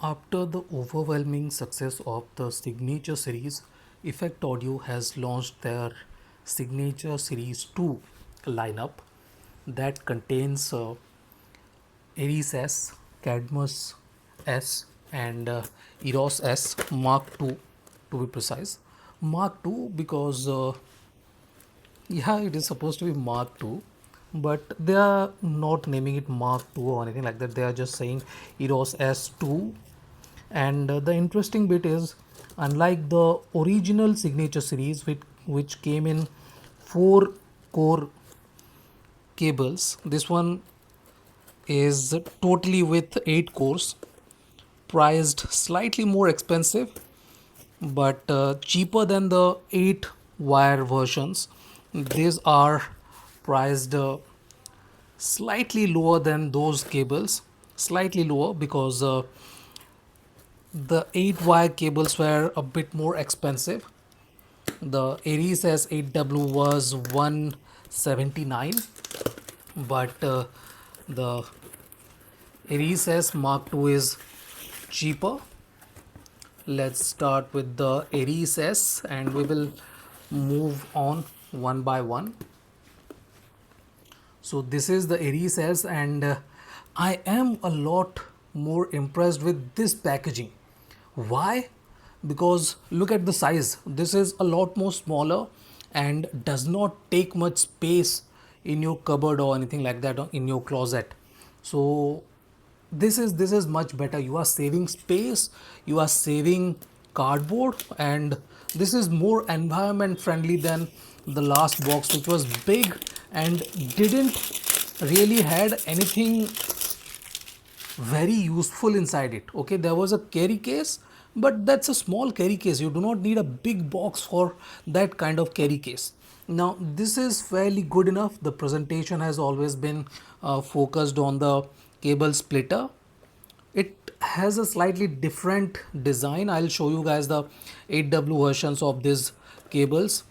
After the overwhelming success of the Signature series, Effect Audio has launched their Signature Series 2 lineup that contains Eros S, Cadmus S, and Eros S Mark II to be precise. Mark II because yeah, it is supposed to be Mark II, but they are not naming it Mark II or anything like that. They are just saying Eros S II. And the interesting bit is, unlike the original Signature series, which came in 4 core cables, this one is totally with 8 cores, priced slightly more expensive but cheaper than the 8 wire versions. These are priced slightly lower than those cables, slightly lower because the 8 wire cables were a bit more expensive. The Eros S8W was 179, but the Eros S Mark II is cheaper. Let's start with the Eros S and we will move on one by one. So this is the Eros S, and I am a lot more impressed with this packaging. Why? Because look at the size. This is a lot more smaller and does not take much space in your cupboard or anything like that, or in your closet. So this is much better. You are saving space, you are saving cardboard, and this is more environment friendly than the last box, which was big and didn't really had anything very useful inside it. Okay, there was a carry case, but that's a small carry case. You do not need a big box for that kind of carry case. Now this is fairly good enough. The presentation has always been focused on the cable splitter. It has a slightly different design. I'll show you guys the 8W versions of these cables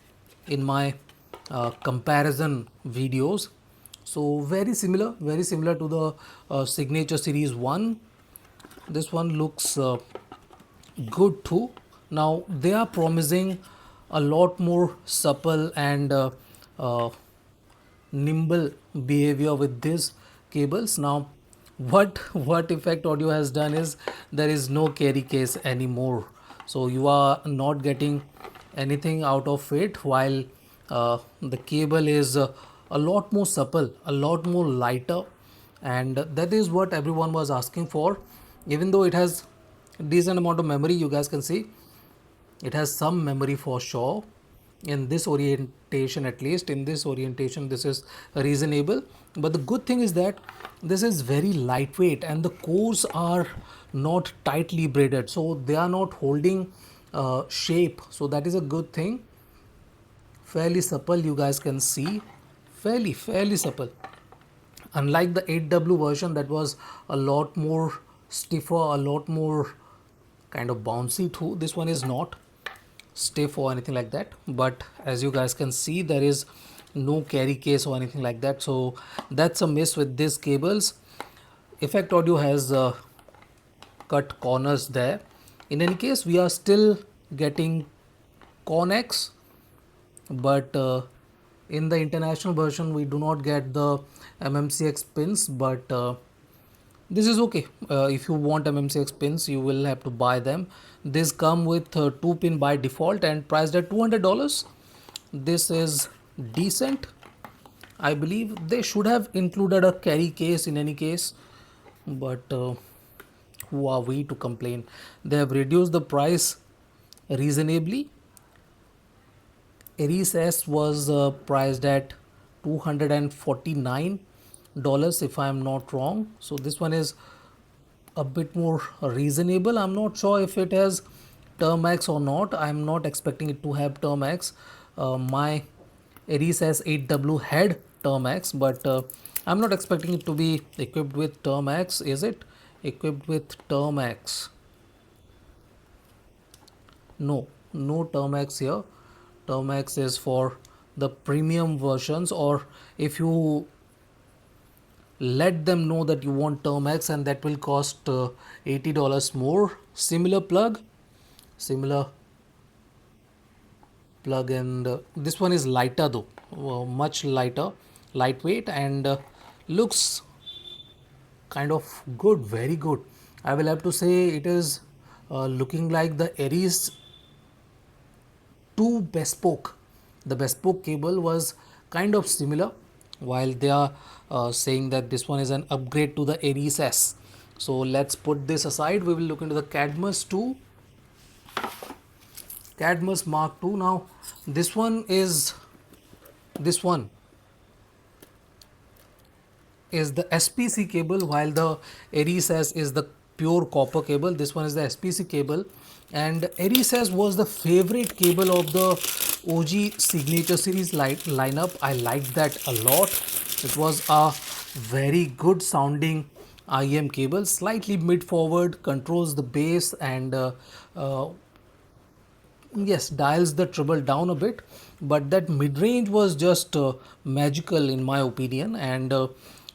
in my comparison videos. So very similar to the Signature Series 1. This one looks good too. Now they are promising a lot more supple and uh, nimble behavior with these cables. Now what Effect Audio has done is there is no carry case anymore, so you are not getting anything out of it, while the cable is a lot more supple, a lot more lighter, and that is what everyone was asking for. Even though it has decent amount of memory, you guys can see it has some memory for sure. In this orientation, at least in this orientation, this is reasonable. But the good thing is that this is very lightweight and the cores are not tightly braided, so they are not holding shape, so that is a good thing. Fairly supple, you guys can see, fairly supple. Unlike the 8W version, that was a lot more stiffer, a lot more kind of bouncy too. This one is not stiff or anything like that, but as you guys can see, there is no carry case or anything like that, so that's a miss with these cables. Effect Audio has cut corners there. In any case, we are still getting Connex, but in the international version we do not get the mmcx pins, but this is okay. If you want mmcx pins, you will have to buy them. These come with 2 pin by default and priced at $200. This is decent. I believe they should have included a carry case in any case, but who are we to complain? They have reduced the price reasonably. Eros S was priced at $249 if I am not wrong. So this one is a bit more reasonable. I'm not sure if it has Termax or not. I'm not expecting it to have Termax. My Eros S8W had Termax, but I'm not expecting it to be equipped with Termax. Is it equipped with Termax? No, no Termax here. Termax is for the premium versions, or if you let them know that you want term X, and that will cost $80 more. Similar plug, and this one is lighter though, much lighter, lightweight, and looks kind of good, very good. I will have to say it is looking like the Aries 2 bespoke. The bespoke cable was kind of similar, while they are saying that this one is an upgrade to the Aries S. So let's put this aside. We will look into the Cadmus 2, Cadmus Mark 2. Now this one is the SPC cable, while the Eros S is the pure copper cable. This one is the SPC cable, and Eros S was the favorite cable of the OG Signature Series lineup. I liked that a lot. It was a very good sounding IM cable, slightly mid forward, controls the bass, and uh, yes, dials the treble down a bit, but that mid range was just magical in my opinion. And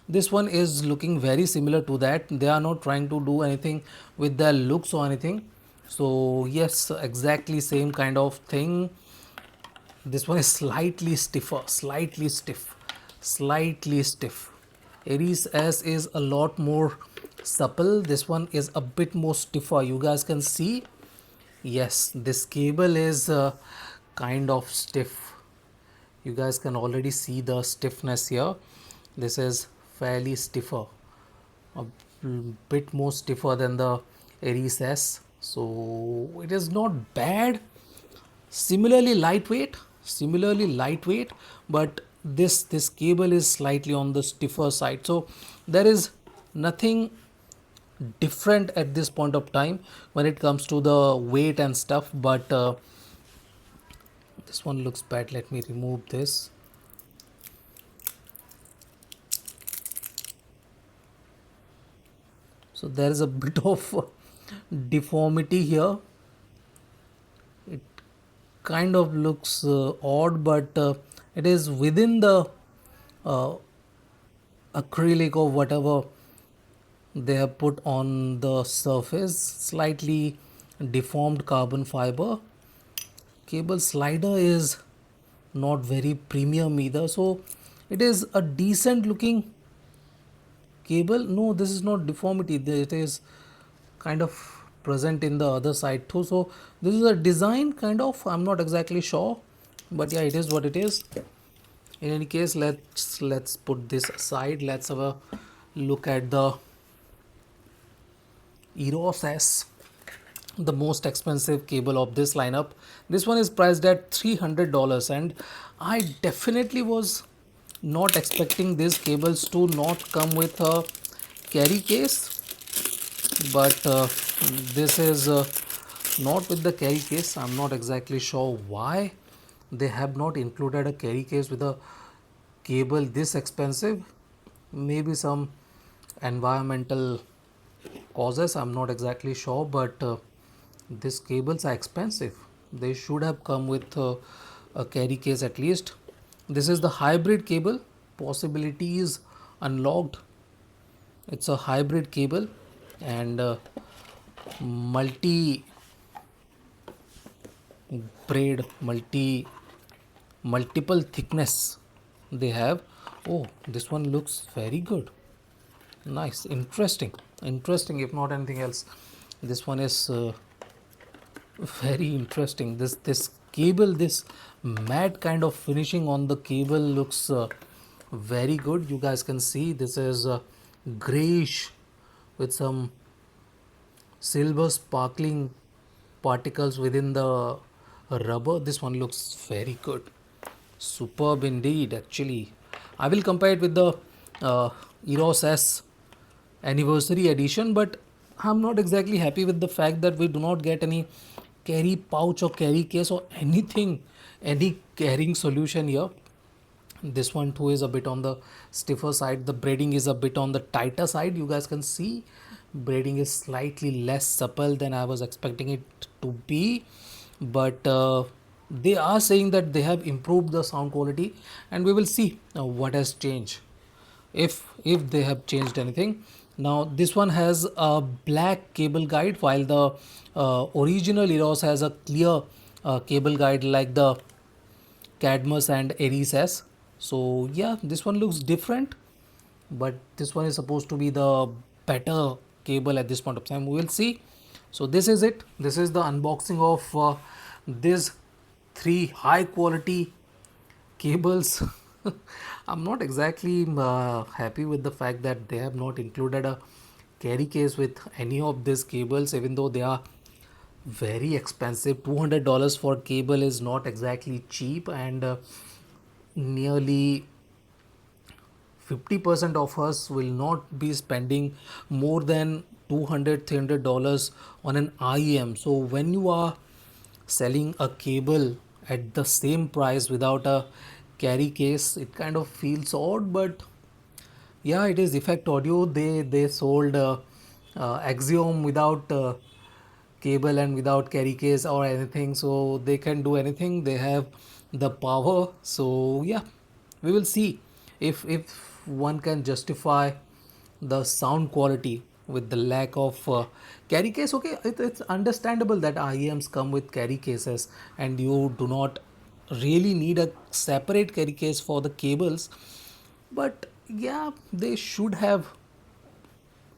this one is looking very similar to that. They are not trying to do anything with their looks or anything. So yes, exactly same kind of thing. This one is slightly stiff. Aries S is a lot more supple. This one is a bit more stiffer. You guys can see. Yes, this cable is kind of stiff. You guys can already see the stiffness here. This is fairly stiffer, a bit more stiffer than the Aries S. So it is not bad. Similarly lightweight, but this cable is slightly on the stiffer side. So there is nothing different at this point of time when it comes to the weight and stuff, but this one looks bad. Let me remove this. So there is a bit of deformity here. It kind of looks odd, but it is within the uh, acrylic or whatever they have put on the surface. Slightly deformed carbon fiber. Cable slider is not very premium either, so it is a decent looking cable. No, this is not deformity, it is kind of present in the other side too. So this is a design kind of, I'm not exactly sure, but yeah, it is what it is. In any case, let's put this aside. Let's have a look at the Eros S, the most expensive cable of this lineup. This one is priced at $300, and I definitely was not expecting these cables to not come with a carry case, but this is not with the carry case. I'm not exactly sure why they have not included a carry case with a cable this expensive. Maybe some environmental causes, I'm not exactly sure, but these cables are expensive. They should have come with a carry case at least. This is the hybrid cable, possibilities unlocked. It's a hybrid cable, and multi braid, multiple thickness they have. Oh, this one looks very good. Nice, interesting if not anything else. This one is very interesting. This cable, this matte kind of finishing on the cable looks very good. You guys can see this is grayish with some silver sparkling particles within the rubber. This one looks very good, superb indeed. Actually, I will compare it with the Eros S anniversary edition, but I'm not exactly happy with the fact that we do not get any carry pouch or carry case or anything, any carrying solution here. This one too is a bit on the stiffer side. The braiding is a bit on the tighter side. You guys can see braiding is slightly less supple than I was expecting it to be, but they are saying that they have improved the sound quality, and we will see what has changed. if they have changed anything. Now this one has a black cable guide, while the original Eros has a clear cable guide like the Cadmus and Eros S. So yeah, this one looks different, but this one is supposed to be the better cable at this point of time. We will see. So this is it. This is the unboxing of these three high quality cables. I'm not exactly happy with the fact that they have not included a carry case with any of these cables, even though they are very expensive. $200 for cable is not exactly cheap, and nearly 50% of us will not be spending more than 200 $300 on an IEM. So when you are selling a cable at the same price without a carry case, it kind of feels odd. But yeah, it is Effect Audio. They sold Axiom without cable and without carry case or anything, so they can do anything. They have the power. So yeah, we will see if one can justify the sound quality with the lack of carry case. Okay, it's understandable that IEMs come with carry cases and you do not really need a separate carry case for the cables, but yeah, they should have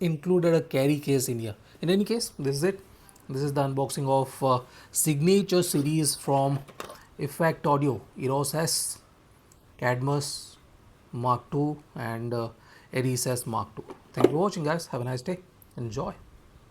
included a carry case in here. In any case, this is it. This is the unboxing of signature series from Effect Audio, Eros S, Cadmus Mark II, and Eris S Mark II. Thank you for watching, guys. Have a nice day. Enjoy.